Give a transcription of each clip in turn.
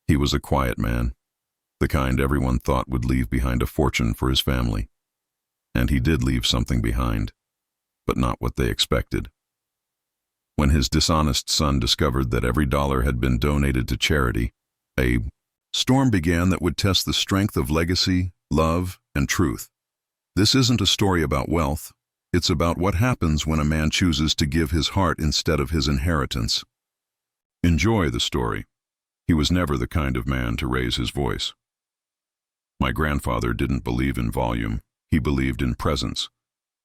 He was a quiet man, the kind everyone thought would leave behind a fortune for his family. And he did leave something behind, but not what they expected. When his dishonest son discovered that every dollar had been donated to charity, a storm began that would test the strength of legacy, love, and truth. This isn't a story about wealth. It's about what happens when a man chooses to give his heart instead of his inheritance. Enjoy the story. He was never the kind of man to raise his voice. My grandfather didn't believe in volume. He believed in presence,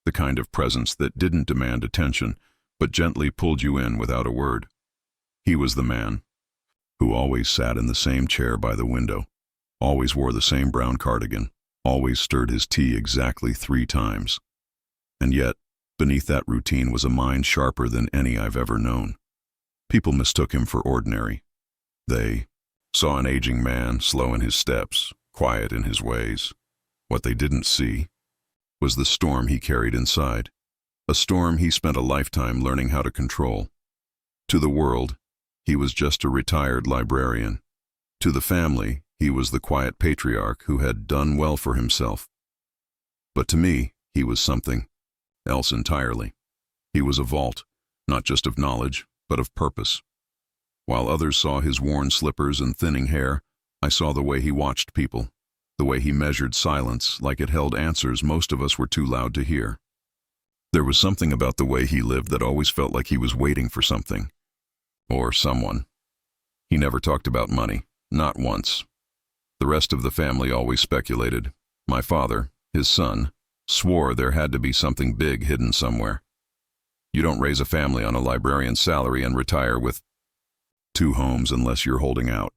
the kind of presence that didn't demand attention, but gently pulled you in without a word. He was the man who always sat in the same chair by the window, always wore the same brown cardigan, always stirred his tea exactly 3 times. And yet, beneath that routine was a mind sharper than any I've ever known. People mistook him for ordinary. They saw an aging man, slow in his steps, quiet in his ways. What they didn't see was the storm he carried inside, a storm he spent a lifetime learning how to control. To the world, he was just a retired librarian. To the family, he was the quiet patriarch who had done well for himself. But to me, he was something else entirely. He was a vault, not just of knowledge, but of purpose. While others saw his worn slippers and thinning hair, I saw the way he watched people, the way he measured silence like it held answers most of us were too loud to hear. There was something about the way he lived that always felt like he was waiting for something, or someone. He never talked about money, not once. The rest of the family always speculated. My father, his son, swore there had to be something big hidden somewhere. You don't raise a family on a librarian's salary and retire with 2 homes unless you're holding out,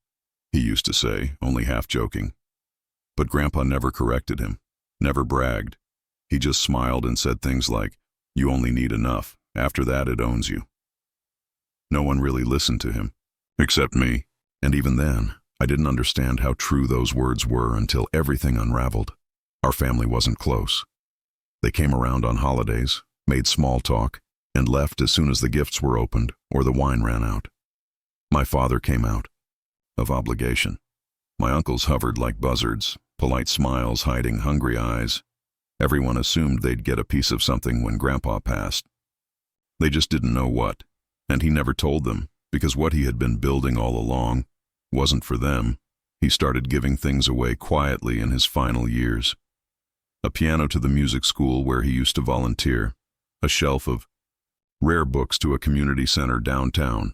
he used to say, only half joking. But Grandpa never corrected him, never bragged. He just smiled and said things like, "You only need enough. After that, it owns you." No one really listened to him, except me. And even then, I didn't understand how true those words were until everything unraveled. Our family wasn't close. They came around on holidays, made small talk, and left as soon as the gifts were opened or the wine ran out. My father came out of obligation. My uncles hovered like buzzards, polite smiles hiding hungry eyes. Everyone assumed they'd get a piece of something when Grandpa passed. They just didn't know what, and he never told them, because what he had been building all along wasn't for them. He started giving things away quietly in his final years. A piano to the music school where he used to volunteer, a shelf of rare books to a community center downtown.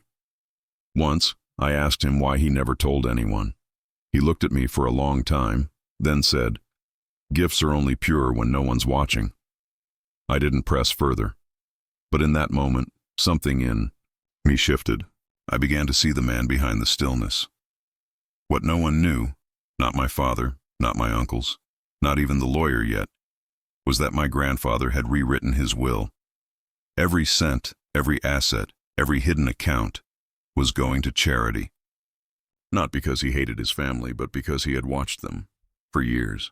Once, I asked him why he never told anyone. He looked at me for a long time, then said, "Gifts are only pure when no one's watching." I didn't press further. But in that moment, something in me shifted. I began to see the man behind the stillness. What no one knew, not my father, not my uncles, not even the lawyer yet, was that my grandfather had rewritten his will. Every cent, every asset, every hidden account was going to charity. Not because he hated his family, but because he had watched them for years.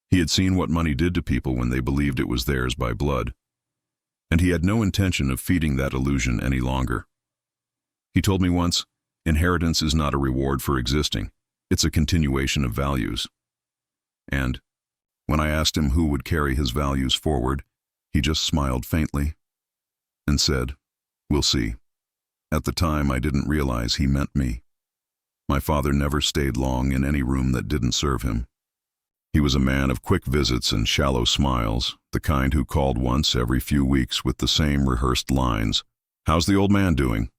He had seen what money did to people when they believed it was theirs by blood, and he had no intention of feeding that illusion any longer. He told me once, inheritance is not a reward for existing, it's a continuation of values. And when I asked him who would carry his values forward, he just smiled faintly and said, "We'll see." At the time, I didn't realize he meant me. My father never stayed long in any room that didn't serve him. He was a man of quick visits and shallow smiles, the kind who called once every few weeks with the same rehearsed lines, "How's the old man doing?"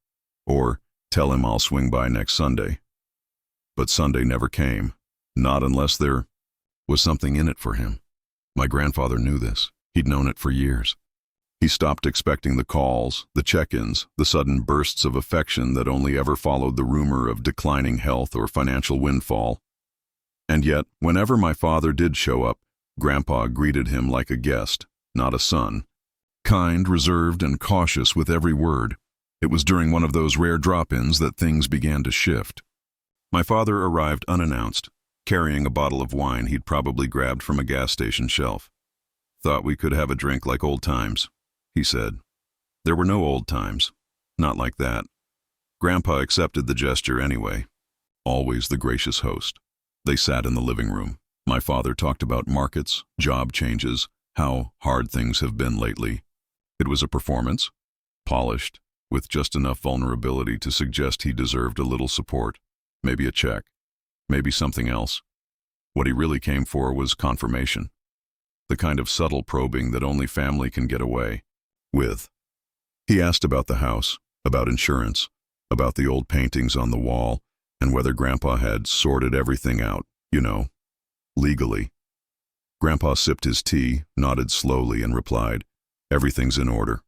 Or, "Tell him I'll swing by next Sunday." But Sunday never came, not unless there was something in it for him. My grandfather knew this. He'd known it for years. He stopped expecting the calls, the check-ins, the sudden bursts of affection that only ever followed the rumor of declining health or financial windfall. And yet, whenever my father did show up, Grandpa greeted him like a guest, not a son. Kind, reserved, and cautious with every word. It was during one of those rare drop-ins that things began to shift. My father arrived unannounced, carrying a bottle of wine he'd probably grabbed from a gas station shelf. "Thought we could have a drink like old times," he said. There were no old times. Not like that. Grandpa accepted the gesture anyway. always the gracious host. They sat in the living room. My father talked about markets, job changes, how hard things have been lately. It was a performance, polished, with just enough vulnerability to suggest he deserved a little support, maybe a check, maybe something else. What he really came for was confirmation, the kind of subtle probing that only family can get away with. He asked about the house, about insurance, about the old paintings on the wall, and whether Grandpa had sorted everything out, legally. Grandpa sipped his tea, nodded slowly, and replied, "Everything's in order."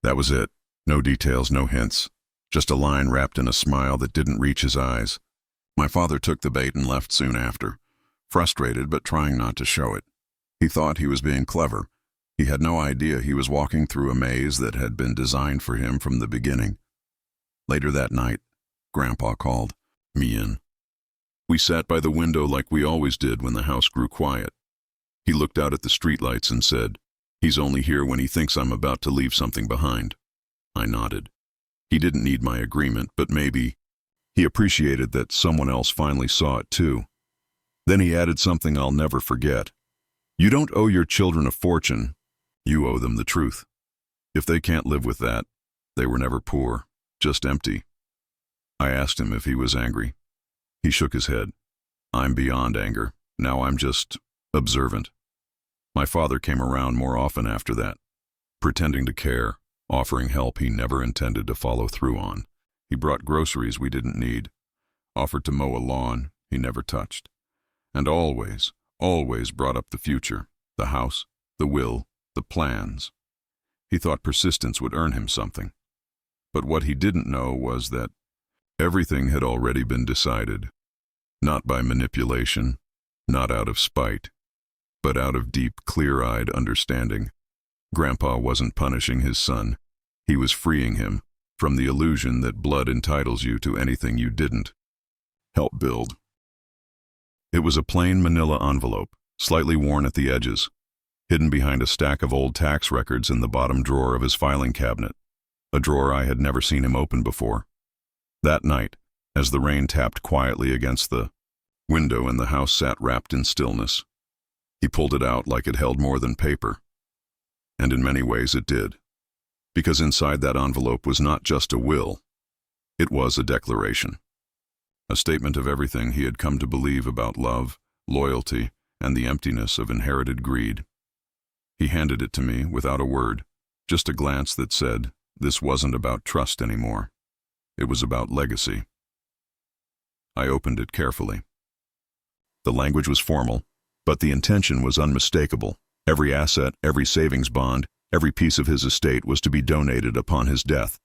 That was it. No details, no hints. Just a line wrapped in a smile that didn't reach his eyes. My father took the bait and left soon after, frustrated but trying not to show it. He thought he was being clever. He had no idea he was walking through a maze that had been designed for him from the beginning. Later that night, Grandpa called me in. We sat by the window like we always did when the house grew quiet. He looked out at the streetlights and said, "He's only here when he thinks I'm about to leave something behind." I nodded. He didn't need my agreement, but maybe he appreciated that someone else finally saw it too. Then he added something I'll never forget. "You don't owe your children a fortune. You owe them the truth. If they can't live with that, they were never poor, just empty." I asked him if he was angry. He shook his head. "I'm beyond anger. Now I'm just observant." My father came around more often after that, pretending to care, offering help he never intended to follow through on. He brought groceries we didn't need, offered to mow a lawn he never touched, and always brought up the future, the house, the will, the plans. He thought persistence would earn him something. But what he didn't know was that everything had already been decided, not by manipulation, not out of spite, but out of deep, clear-eyed understanding. Grandpa wasn't punishing his son. He was freeing him from the illusion that blood entitles you to anything you didn't help build. It was a plain manila envelope, slightly worn at the edges, hidden behind a stack of old tax records in the bottom drawer of his filing cabinet, a drawer I had never seen him open before. That night, as the rain tapped quietly against the window and the house sat wrapped in stillness, he pulled it out like it held more than paper. And in many ways it did, because inside that envelope was not just a will, it was a declaration, a statement of everything he had come to believe about love, loyalty, and the emptiness of inherited greed. He handed it to me without a word, just a glance that said, this wasn't about trust anymore. It was about legacy. I opened it carefully. The language was formal, but the intention was unmistakable. Every asset, every savings bond, every piece of his estate was to be donated upon his death.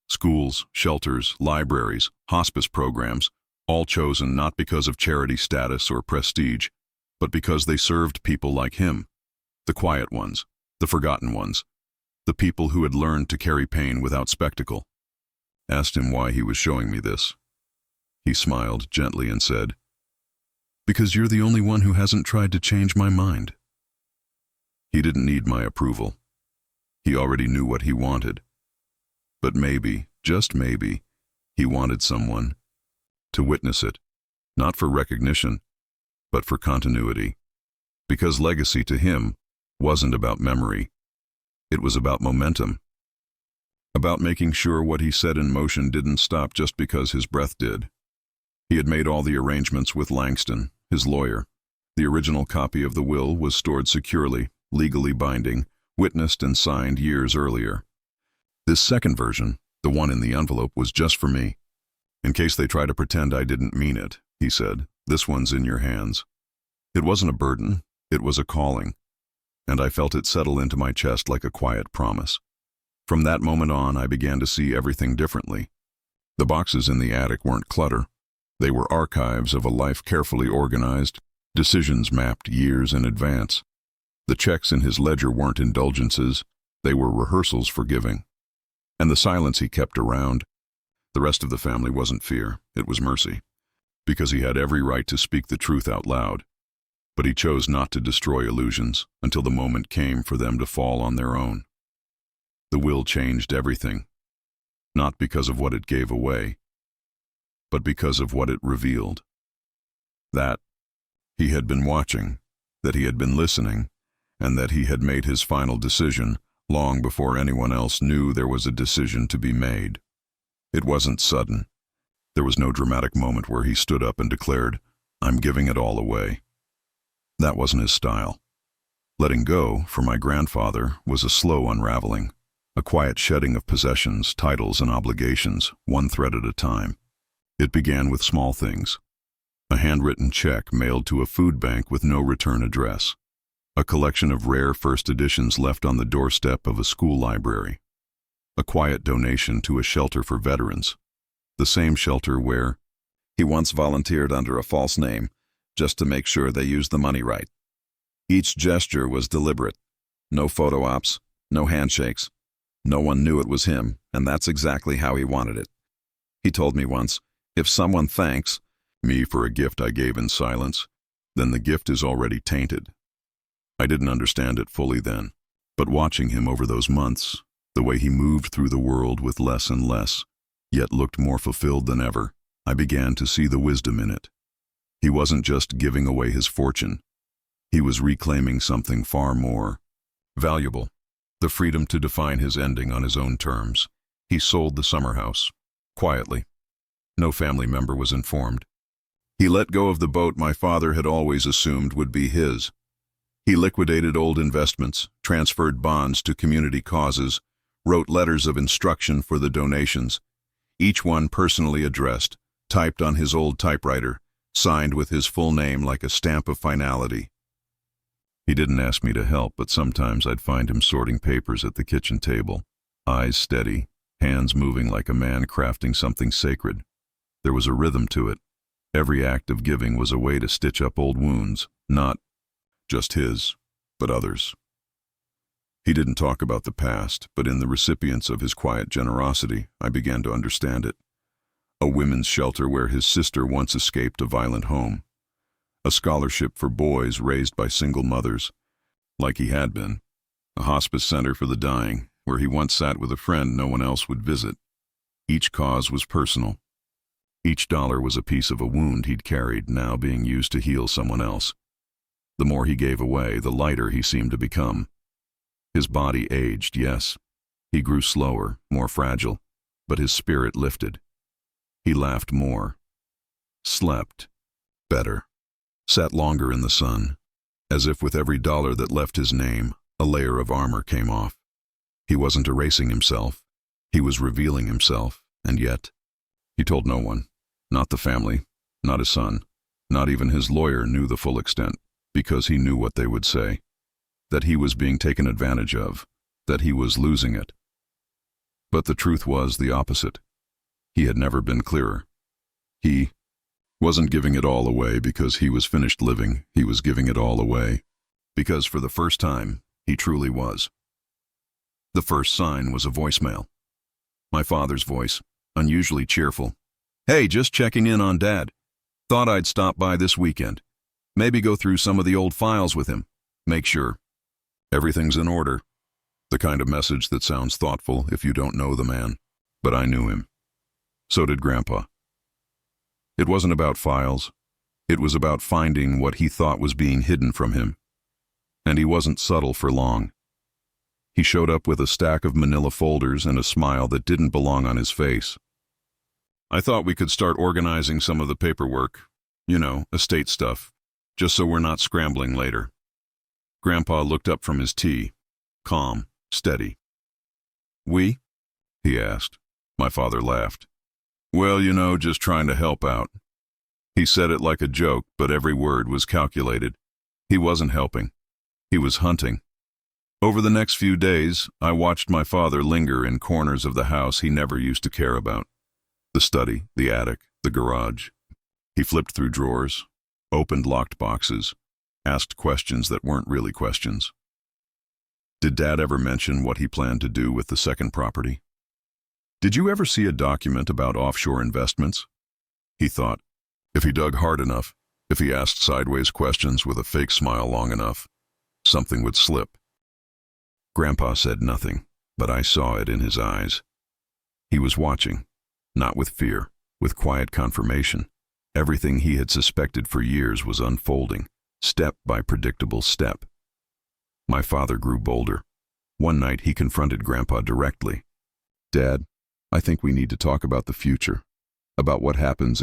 Schools, shelters, libraries, hospice programs, all chosen not because of charity status or prestige, but because they served people like him, the quiet ones, the forgotten ones, the people who had learned to carry pain without spectacle. Asked him why he was showing me this. He smiled gently and said, "Because you're the only one who hasn't tried to change my mind." He didn't need my approval. He already knew what he wanted. But maybe, just maybe, he wanted someone to witness it, not for recognition, but for continuity. Because legacy to him wasn't about memory. It was about momentum. About making sure what he set in motion didn't stop just because his breath did. He had made all the arrangements with Langston, his lawyer. The original copy of the will was stored securely, legally binding, witnessed and signed years earlier. This second version, the one in the envelope, was just for me. In case they try to pretend I didn't mean it, he said, this one's in your hands. It wasn't a burden, it was a calling, and I felt it settle into my chest like a quiet promise. From that moment on, I began to see everything differently. The boxes in the attic weren't clutter. They were archives of a life carefully organized, decisions mapped years in advance. The checks in his ledger weren't indulgences, they were rehearsals for giving. And the silence he kept around, the rest of the family wasn't fear, it was mercy. Because he had every right to speak the truth out loud. But he chose not to destroy illusions until the moment came for them to fall on their own. The will changed everything, not because of what it gave away, but because of what it revealed. That he had been watching, that he had been listening, and that he had made his final decision long before anyone else knew there was a decision to be made. It wasn't sudden. There was no dramatic moment where he stood up and declared, "I'm giving it all away." That wasn't his style. Letting go, for my grandfather, was a slow unraveling, a quiet shedding of possessions, titles, and obligations, one thread at a time. It began with small things. A handwritten check mailed to a food bank with no return address. A collection of rare first editions left on the doorstep of a school library. A quiet donation to a shelter for veterans. The same shelter where he once volunteered under a false name, just to make sure they used the money right. Each gesture was deliberate. No photo ops, no handshakes. No one knew it was him, and that's exactly how he wanted it. He told me once, if someone thanks me for a gift I gave in silence, then the gift is already tainted. I didn't understand it fully then, but watching him over those months, the way he moved through the world with less and less, yet looked more fulfilled than ever, I began to see the wisdom in it. He wasn't just giving away his fortune. He was reclaiming something far more valuable, the freedom to define his ending on his own terms. He sold the summer house, quietly. No family member was informed. He let go of the boat my father had always assumed would be his. He liquidated old investments, transferred bonds to community causes, wrote letters of instruction for the donations, each one personally addressed, typed on his old typewriter, signed with his full name like a stamp of finality. He didn't ask me to help, but sometimes I'd find him sorting papers at the kitchen table, eyes steady, hands moving like a man crafting something sacred. There was a rhythm to it. Every act of giving was a way to stitch up old wounds, not just his, but others. He didn't talk about the past, but in the recipients of his quiet generosity, I began to understand it. A women's shelter where his sister once escaped a violent home. A scholarship for boys raised by single mothers, like he had been. A hospice center for the dying, where he once sat with a friend no one else would visit. Each cause was personal. Each dollar was a piece of a wound he'd carried, now being used to heal someone else. The more he gave away, the lighter he seemed to become. His body aged, yes. He grew slower, more fragile, but his spirit lifted. He laughed more, slept better, sat longer in the sun, as if with every dollar that left his name, a layer of armor came off. He wasn't erasing himself. He was revealing himself, and yet, he told no one, not the family, not his son, not even his lawyer knew the full extent, because he knew what they would say, that he was being taken advantage of, that he was losing it. But the truth was the opposite. He had never been clearer. He wasn't giving it all away because he was finished living. He was giving it all away because for the first time, he truly was. The first sign was a voicemail. My father's voice, unusually cheerful. "Hey, just checking in on Dad. Thought I'd stop by this weekend. Maybe go through some of the old files with him. Make sure everything's in order." The kind of message that sounds thoughtful if you don't know the man. But I knew him. So did Grandpa. It wasn't about files. It was about finding what he thought was being hidden from him. And he wasn't subtle for long. He showed up with a stack of manila folders and a smile that didn't belong on his face. "I thought we could start organizing some of the paperwork, estate stuff, just so we're not scrambling later." Grandpa looked up from his tea, calm, steady. "We?" he asked. My father laughed. "Well, just trying to help out." He said it like a joke, but every word was calculated. He wasn't helping. He was hunting. Over the next few days, I watched my father linger in corners of the house he never used to care about. The study, the attic, the garage. He flipped through drawers, opened locked boxes, asked questions that weren't really questions. Did Dad ever mention what he planned to do with the second property? Did you ever see a document about offshore investments? He thought, if he dug hard enough, if he asked sideways questions with a fake smile long enough, something would slip. Grandpa said nothing, but I saw it in his eyes. He was watching, not with fear, with quiet confirmation. Everything he had suspected for years was unfolding, step by predictable step. My father grew bolder. One night he confronted Grandpa directly. "Dad, I think we need to talk about the future, about what happens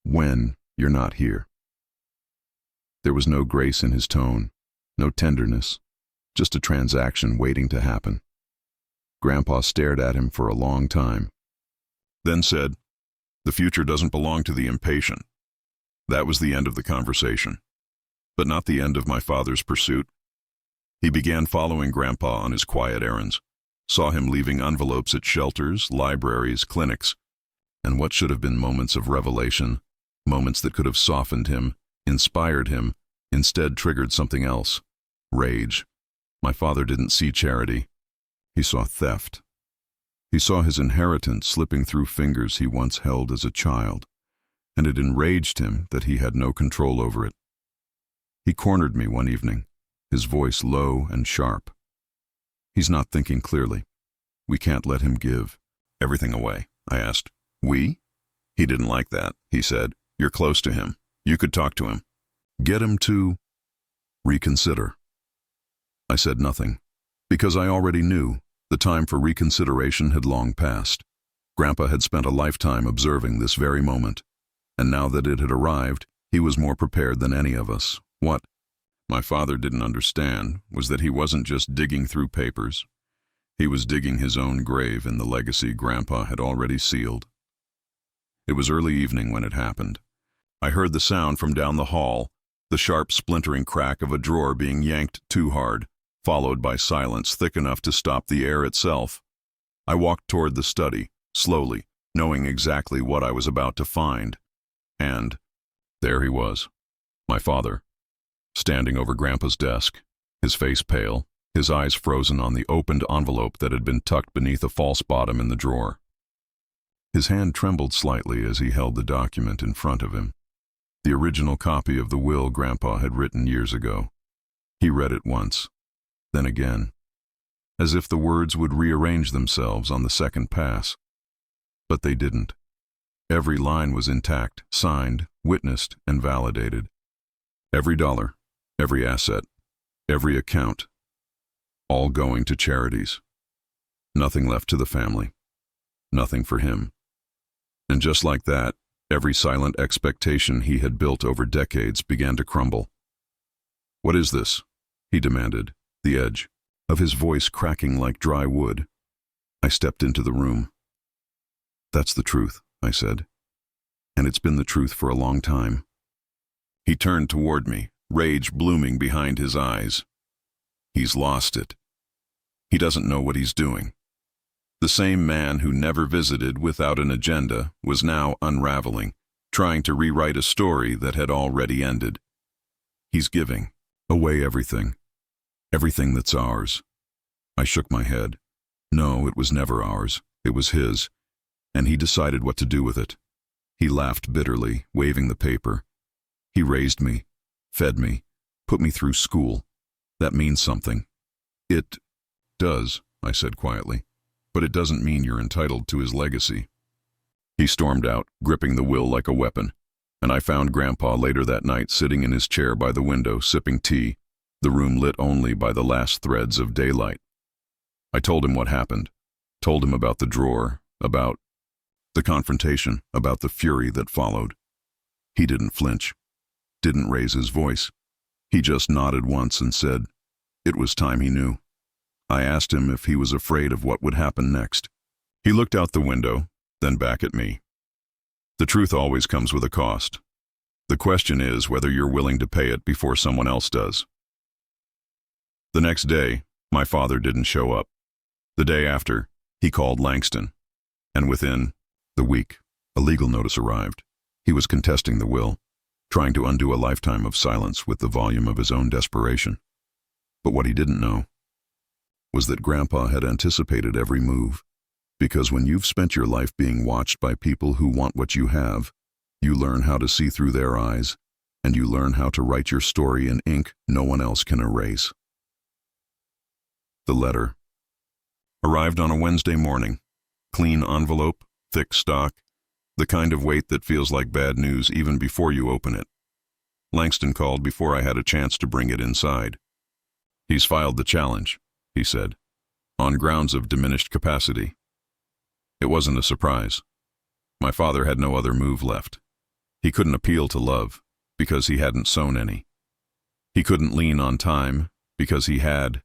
when you're not here." There was no grace in his tone, no tenderness, just a transaction waiting to happen. Grandpa stared at him for a long time, then said, "The future doesn't belong to the impatient." That was the end of the conversation, but not the end of my father's pursuit. He began following Grandpa on his quiet errands, saw him leaving envelopes at shelters, libraries, clinics, and what should have been moments of revelation, moments that could have softened him, inspired him, instead triggered something else: rage. My father didn't see charity. He saw theft. He saw his inheritance slipping through fingers he once held as a child, and it enraged him that he had no control over it. He cornered me one evening, his voice low and sharp. "He's not thinking clearly. We can't let him give everything away." I asked, "We?" He didn't like that. He said, "You're close to him. You could talk to him. Get him to reconsider." I said nothing, because I already knew the time for reconsideration had long passed. Grandpa had spent a lifetime observing this very moment, and now that it had arrived, he was more prepared than any of us. What my father didn't understand was that he wasn't just digging through papers. He was digging his own grave in the legacy Grandpa had already sealed. It was early evening when it happened. I heard the sound from down the hall, the sharp splintering crack of a drawer being yanked too hard, followed by silence thick enough to stop the air itself. I walked toward the study, slowly, knowing exactly what I was about to find. And there he was, my father, standing over Grandpa's desk, his face pale, his eyes frozen on the opened envelope that had been tucked beneath a false bottom in the drawer. His hand trembled slightly as he held the document in front of him, the original copy of the will Grandpa had written years ago. He read it once, then again, as if the words would rearrange themselves on the second pass. But they didn't. Every line was intact, signed, witnessed, and validated. Every dollar, every asset, every account, all going to charities. Nothing left to the family. Nothing for him. And just like that, every silent expectation he had built over decades began to crumble. "What is this?" he demanded, the edge of his voice cracking like dry wood. I stepped into the room. "That's the truth," I said. "And it's been the truth for a long time." He turned toward me, rage blooming behind his eyes. He's lost it. He doesn't know what he's doing. The same man who never visited without an agenda was now unraveling, trying to rewrite a story that had already ended. He's giving away everything. Everything that's ours. I shook my head. No, it was never ours. It was his. And he decided what to do with it. He laughed bitterly, waving the paper. He raised me, fed me, put me through school. That means something. It does, I said quietly. But it doesn't mean you're entitled to his legacy. He stormed out, gripping the will like a weapon, and I found Grandpa later that night sitting in his chair by the window, sipping tea, the room lit only by the last threads of daylight. I told him what happened, told him about the drawer, about the confrontation, about the fury that followed. He didn't flinch, didn't raise his voice. He just nodded once and said, it was time he knew. I asked him if he was afraid of what would happen next. He looked out the window, then back at me. The truth always comes with a cost. The question is whether you're willing to pay it before someone else does. The next day, my father didn't show up. The day after, he called Langston, and within the week, a legal notice arrived. He was contesting the will, trying to undo a lifetime of silence with the volume of his own desperation. But what he didn't know was that Grandpa had anticipated every move, because when you've spent your life being watched by people who want what you have, you learn how to see through their eyes, and you learn how to write your story in ink no one else can erase. The letter arrived on a Wednesday morning. Clean envelope, thick stock, the The kind of weight that feels like bad news even before you open it. Langston called before I had a chance to bring it inside. "He's filed the challenge," he said, "on grounds of diminished capacity." It wasn't a surprise. My father had no other move left. He couldn't appeal to love, because he hadn't sown any. He couldn't lean on time, because he had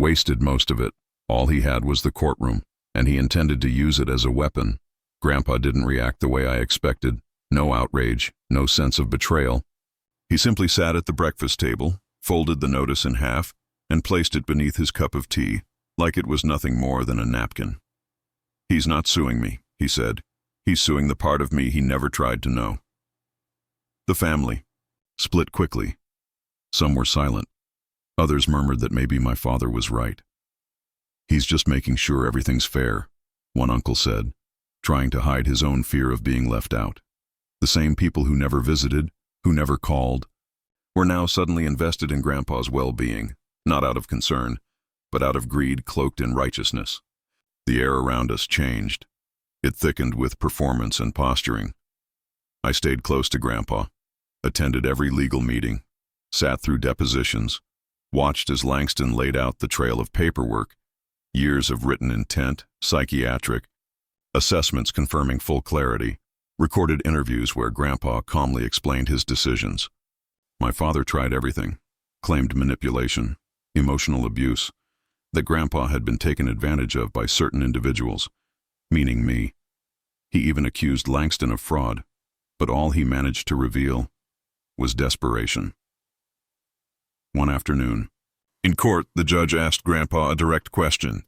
wasted most of it. All he had was the courtroom, and he intended to use it as a weapon. Grandpa didn't react the way I expected. No outrage, no sense of betrayal. He simply sat at the breakfast table, folded the notice in half, and placed it beneath his cup of tea, like it was nothing more than a napkin. "He's not suing me," he said. "He's suing the part of me he never tried to know." The family split quickly. Some were silent. Others murmured that maybe my father was right. "He's just making sure everything's fair," one uncle said, trying to hide his own fear of being left out. The same people who never visited, who never called, were now suddenly invested in Grandpa's well-being, not out of concern, but out of greed cloaked in righteousness. The air around us changed. It thickened with performance and posturing. I stayed close to Grandpa, attended every legal meeting, sat through depositions, watched as Langston laid out the trail of paperwork, years of written intent, psychiatric, assessments confirming full clarity, recorded interviews where Grandpa calmly explained his decisions. My father tried everything, claimed manipulation, emotional abuse, that Grandpa had been taken advantage of by certain individuals, meaning me. He even accused Langston of fraud, but all he managed to reveal was desperation. One afternoon, in court, the judge asked Grandpa a direct question.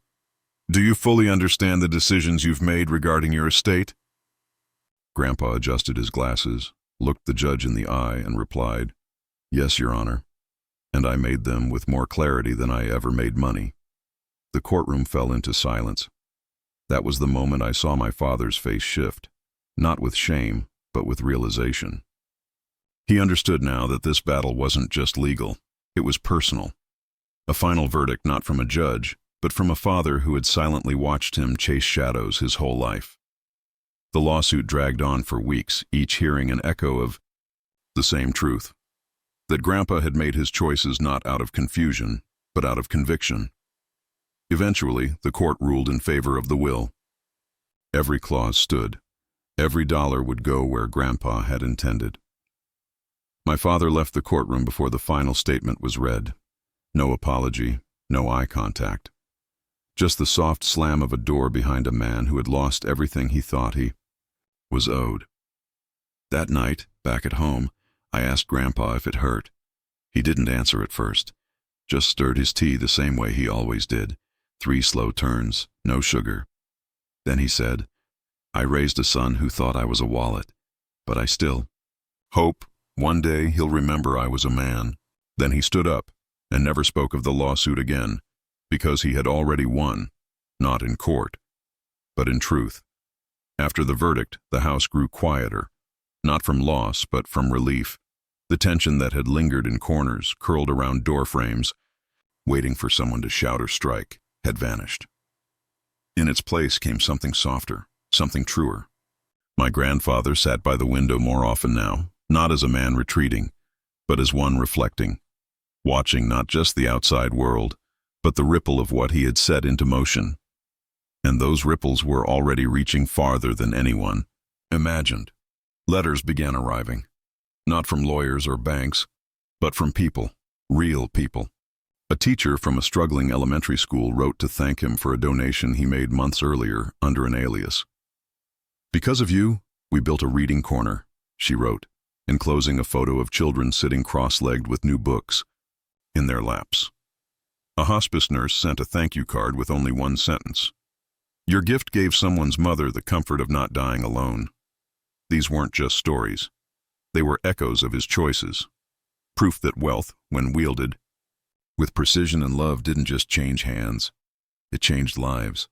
"Do you fully understand the decisions you've made regarding your estate?" Grandpa adjusted his glasses, looked the judge in the eye, and replied, "Yes, Your Honor, and I made them with more clarity than I ever made money." The courtroom fell into silence. That was the moment I saw my father's face shift, not with shame, but with realization. He understood now that this battle wasn't just legal, it was personal. A final verdict not from a judge, but from a father who had silently watched him chase shadows his whole life. The lawsuit dragged on for weeks, each hearing an echo of the same truth, that Grandpa had made his choices not out of confusion, but out of conviction. Eventually, the court ruled in favor of the will. Every clause stood. Every dollar would go where Grandpa had intended. My father left the courtroom before the final statement was read. No apology, no eye contact. Just the soft slam of a door behind a man who had lost everything he thought he was owed. That night, back at home, I asked Grandpa if it hurt. He didn't answer at first, just stirred his tea the same way he always did. 3 slow turns, no sugar. Then he said, "I raised a son who thought I was a wallet, but I still hope one day he'll remember I was a man." Then he stood up and never spoke of the lawsuit again, because he had already won, not in court, but in truth. After the verdict, the house grew quieter, not from loss, but from relief. The tension that had lingered in corners, curled around door frames, waiting for someone to shout or strike, had vanished. In its place came something softer, something truer. My grandfather sat by the window more often now, not as a man retreating, but as one reflecting, watching not just the outside world, but the ripple of what he had set into motion. And those ripples were already reaching farther than anyone imagined. Letters began arriving, not from lawyers or banks, but from people, real people. A teacher from a struggling elementary school wrote to thank him for a donation he made months earlier under an alias. "Because of you, we built a reading corner," she wrote, enclosing a photo of children sitting cross-legged with new books in their laps. A hospice nurse sent a thank you card with only one sentence. "Your gift gave someone's mother the comfort of not dying alone." These weren't just stories. They were echoes of his choices. Proof that wealth, when wielded with precision and love, didn't just change hands. It changed lives.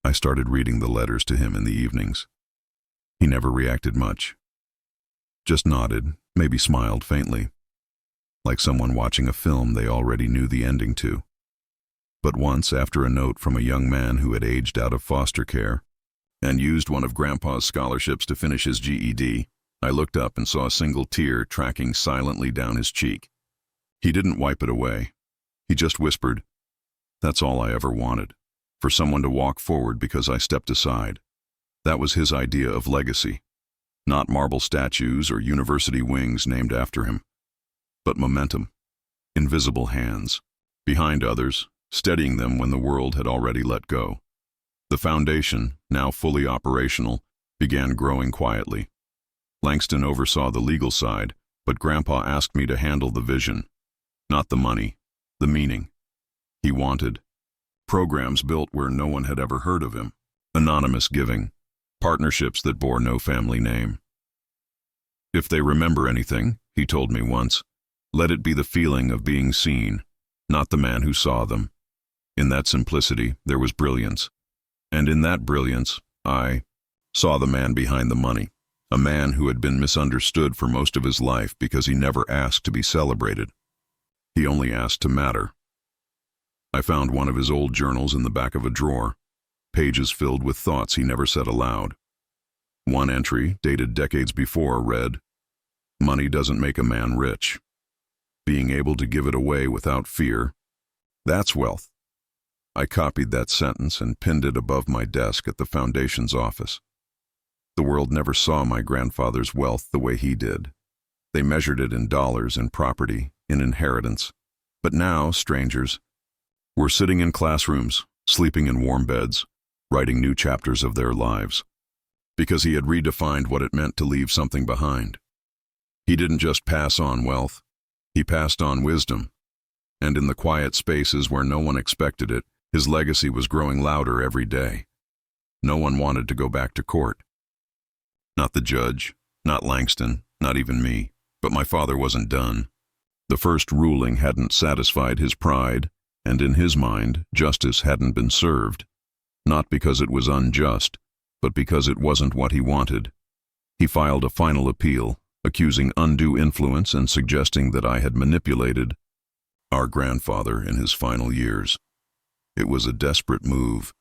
I started reading the letters to him in the evenings. He never reacted much. Just nodded, maybe smiled faintly, like someone watching a film they already knew the ending to. But once, after a note from a young man who had aged out of foster care, and used one of Grandpa's scholarships to finish his GED, I looked up and saw a single tear tracking silently down his cheek. He didn't wipe it away. He just whispered, "That's all I ever wanted, for someone to walk forward because I stepped aside." That was his idea of legacy. Not marble statues or university wings named after him, but momentum, invisible hands, behind others, steadying them when the world had already let go. The foundation, now fully operational, began growing quietly. Langston oversaw the legal side, but Grandpa asked me to handle the vision. Not the money, the meaning. He wanted programs built where no one had ever heard of him, anonymous giving, partnerships that bore no family name. "If they remember anything," he told me once, "let it be the feeling of being seen, not the man who saw them." In that simplicity, there was brilliance. And in that brilliance, I saw the man behind the money, a man who had been misunderstood for most of his life because he never asked to be celebrated. He only asked to matter. I found one of his old journals in the back of a drawer, pages filled with thoughts he never said aloud. One entry, dated decades before, read, "Money doesn't make a man rich. Being able to give it away without fear, that's wealth." I copied that sentence and pinned it above my desk at the Foundation's office. The world never saw my grandfather's wealth the way he did. They measured it in dollars, in property, in inheritance. But now, strangers, we're sitting in classrooms, sleeping in warm beds, writing new chapters of their lives. Because he had redefined what it meant to leave something behind. He didn't just pass on wealth, he passed on wisdom. And in the quiet spaces where no one expected it, his legacy was growing louder every day. No one wanted to go back to court. Not the judge, not Langston, not even me, but my father wasn't done. The first ruling hadn't satisfied his pride, and in his mind, justice hadn't been served. Not because it was unjust, but because it wasn't what he wanted. He filed a final appeal, accusing undue influence and suggesting that I had manipulated our grandfather in his final years. It was a desperate move,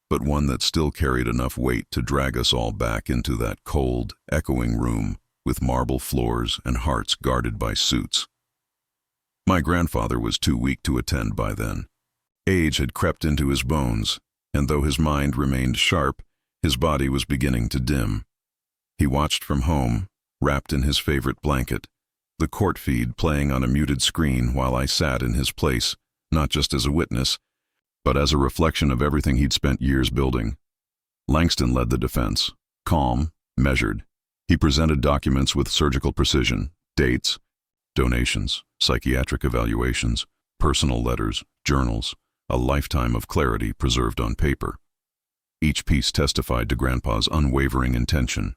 but one that still carried enough weight to drag us all back into that cold, echoing room with marble floors and hearts guarded by suits. My grandfather was too weak to attend by then. Age had crept into his bones, and though his mind remained sharp, his body was beginning to dim. He watched from home, wrapped in his favorite blanket, the court feed playing on a muted screen while I sat in his place, not just as a witness, but as a reflection of everything he'd spent years building. Langston led the defense, calm, measured. He presented documents with surgical precision, dates, donations, psychiatric evaluations, personal letters, journals, a lifetime of clarity preserved on paper. Each piece testified to Grandpa's unwavering intention.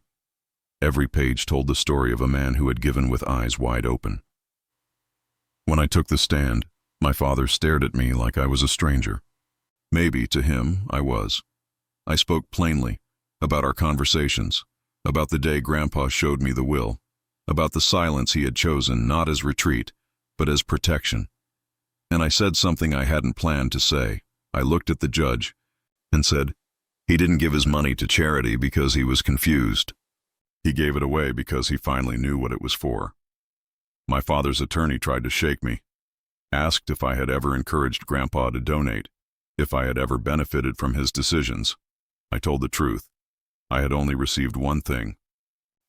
Every page told the story of a man who had given with eyes wide open. When I took the stand, my father stared at me like I was a stranger. Maybe, to him, I was. I spoke plainly, about our conversations, about the day Grandpa showed me the will, about the silence he had chosen not as retreat, but as protection. And I said something I hadn't planned to say. I looked at the judge and said, "He didn't give his money to charity because he was confused. He gave it away because he finally knew what it was for." My father's attorney tried to shake me, asked if I had ever encouraged Grandpa to donate, if I had ever benefited from his decisions. I told the truth. I had only received one thing,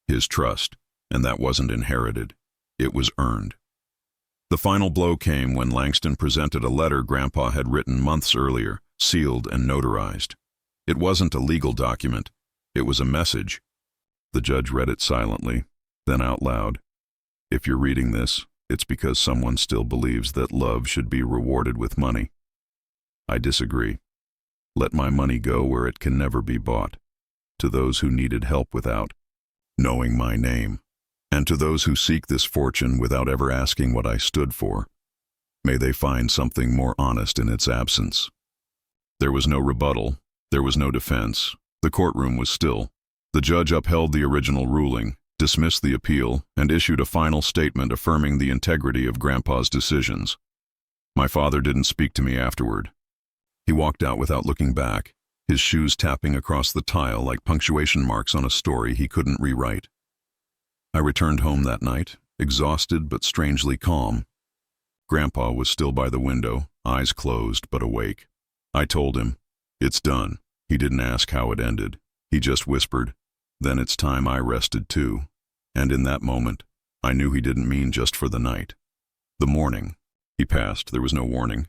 his trust, and that wasn't inherited. It was earned. The final blow came when Langston presented a letter Grandpa had written months earlier, sealed and notarized. It wasn't a legal document. It was a message. The judge read it silently, then out loud. "If you're reading this, it's because someone still believes that love should be rewarded with money. I disagree. Let my money go where it can never be bought, to those who needed help without knowing my name, and to those who seek this fortune without ever asking what I stood for. May they find something more honest in its absence." There was no rebuttal. There was no defense. The courtroom was still. The judge upheld the original ruling, dismissed the appeal, and issued a final statement affirming the integrity of Grandpa's decisions. My father didn't speak to me afterward. He walked out without looking back, his shoes tapping across the tile like punctuation marks on a story he couldn't rewrite. I returned home that night, exhausted but strangely calm. Grandpa was still by the window, eyes closed but awake. I told him, "It's done." He didn't ask how it ended. He just whispered, "Then it's time I rested too." And in that moment, I knew he didn't mean just for the night. The morning. He passed, there was no warning,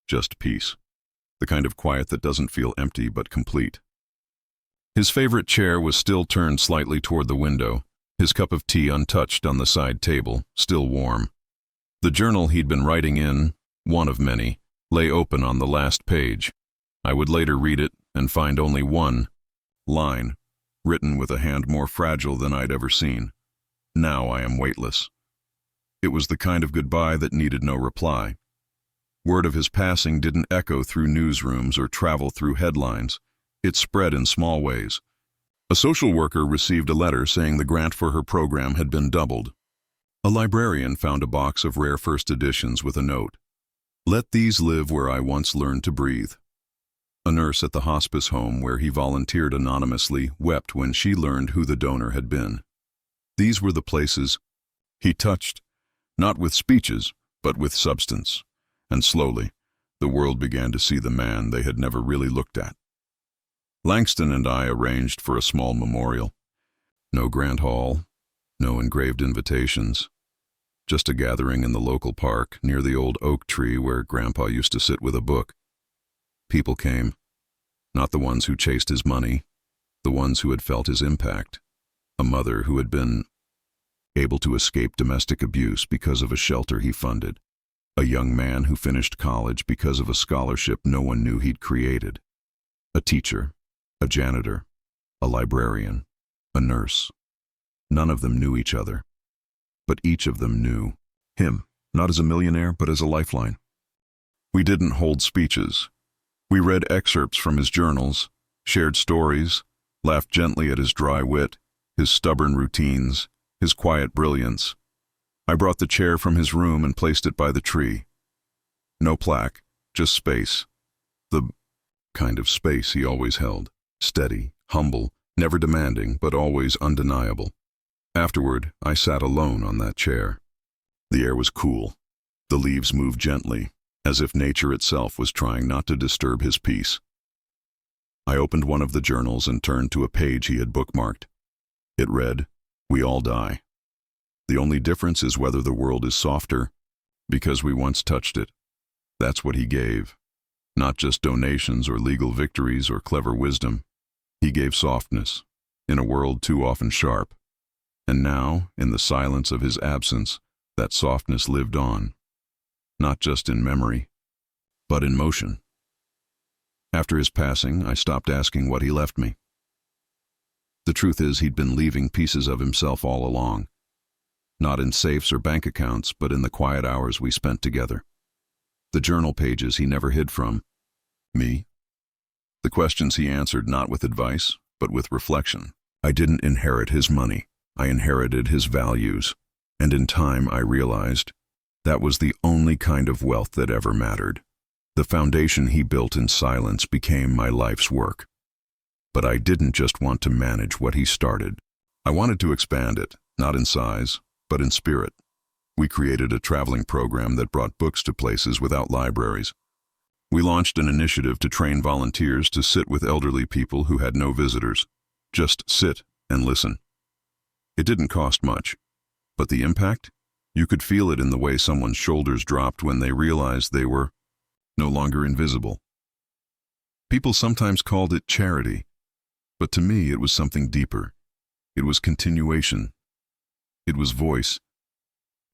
just peace. The kind of quiet that doesn't feel empty but complete. His favorite chair was still turned slightly toward the window, his cup of tea untouched on the side table, still warm. The journal he'd been writing in, one of many, lay open on the last page. I would later read it and find only one line, written with a hand more fragile than I'd ever seen. "Now I am weightless." It was the kind of goodbye that needed no reply. Word of his passing didn't echo through newsrooms or travel through headlines. It spread in small ways. A social worker received a letter saying the grant for her program had been doubled. A librarian found a box of rare first editions with a note, "Let these live where I once learned to breathe." A nurse at the hospice home where he volunteered anonymously wept when she learned who the donor had been. These were the places he touched, not with speeches, but with substance. And slowly, the world began to see the man they had never really looked at. Langston and I arranged for a small memorial. No grand hall, no engraved invitations, just a gathering in the local park near the old oak tree where Grandpa used to sit with a book. People came, not the ones who chased his money, the ones who had felt his impact. A mother who had been able to escape domestic abuse because of a shelter he funded. A young man who finished college because of a scholarship no one knew he'd created. A teacher, a janitor, a librarian, a nurse. None of them knew each other, but each of them knew him, not as a millionaire, but as a lifeline. We didn't hold speeches. We read excerpts from his journals, shared stories, laughed gently at his dry wit, his stubborn routines, his quiet brilliance. I brought the chair from his room and placed it by the tree. No plaque, just space. The kind of space he always held. Steady, humble, never demanding, but always undeniable. Afterward, I sat alone on that chair. The air was cool. The leaves moved gently, as if nature itself was trying not to disturb his peace. I opened one of the journals and turned to a page he had bookmarked. It read, "We all die. The only difference is whether the world is softer, because we once touched it." That's what he gave. Not just donations or legal victories or clever wisdom. He gave softness, in a world too often sharp. And now, in the silence of his absence, that softness lived on. Not just in memory, but in motion. After his passing, I stopped asking what he left me. The truth is, he'd been leaving pieces of himself all along. Not in safes or bank accounts, but in the quiet hours we spent together. The journal pages he never hid from me. The questions he answered not with advice, but with reflection. I didn't inherit his money. I inherited his values. And in time I realized that was the only kind of wealth that ever mattered. The foundation he built in silence became my life's work. But I didn't just want to manage what he started. I wanted to expand it, not in size, but in spirit. We created a traveling program that brought books to places without libraries. We launched an initiative to train volunteers to sit with elderly people who had no visitors. Just sit and listen. It didn't cost much, but the impact? You could feel it in the way someone's shoulders dropped when they realized they were no longer invisible. People sometimes called it charity, but to me it was something deeper. It was continuation. It was voice.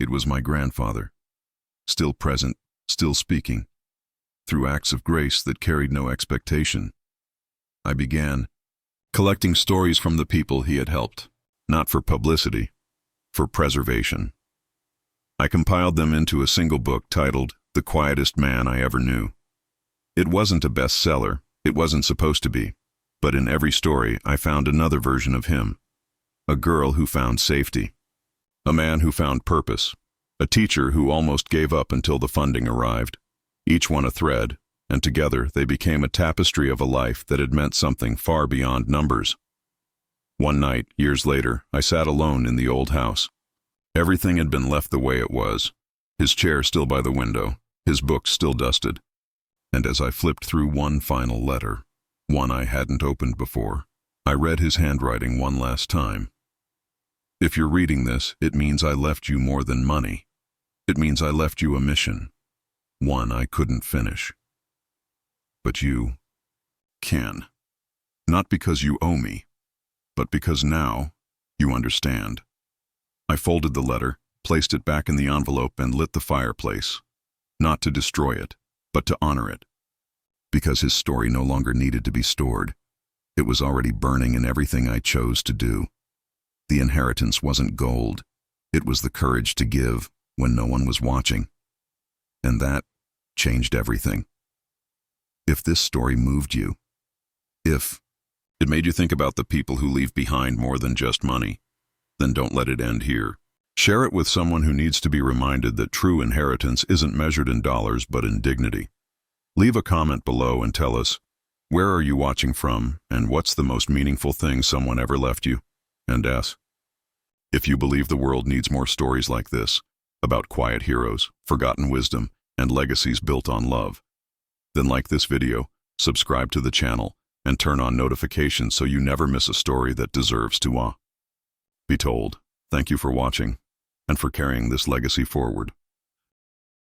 It was my grandfather, still present, still speaking, through acts of grace that carried no expectation. I began collecting stories from the people he had helped, not for publicity, for preservation. I compiled them into a single book titled The Quietest Man I Ever Knew. It wasn't a bestseller, it wasn't supposed to be, but in every story I found another version of him. A girl who found safety. A man who found purpose. A teacher who almost gave up until the funding arrived. Each one a thread, and together they became a tapestry of a life that had meant something far beyond numbers. One night, years later, I sat alone in the old house. Everything had been left the way it was, his chair still by the window, his books still dusted. And as I flipped through one final letter, one I hadn't opened before, I read his handwriting one last time. If you're reading this, it means I left you more than money. It means I left you a mission, one I couldn't finish. But you can. Not because you owe me, but because now you understand. I folded the letter, placed it back in the envelope, and lit the fireplace. Not to destroy it, but to honor it. Because his story no longer needed to be stored. It was already burning in everything I chose to do. The inheritance wasn't gold. It was the courage to give when no one was watching. And that changed everything. If this story moved you, if it made you think about the people who leave behind more than just money, then don't let it end here. Share it with someone who needs to be reminded that true inheritance isn't measured in dollars but in dignity. Leave a comment below and tell us, where are you watching from, and what's the most meaningful thing someone ever left you? And if you believe the world needs more stories like this, about quiet heroes, forgotten wisdom, and legacies built on love, then like this video, subscribe to the channel, and turn on notifications so you never miss a story that deserves to be told. Thank you for watching, and for carrying this legacy forward.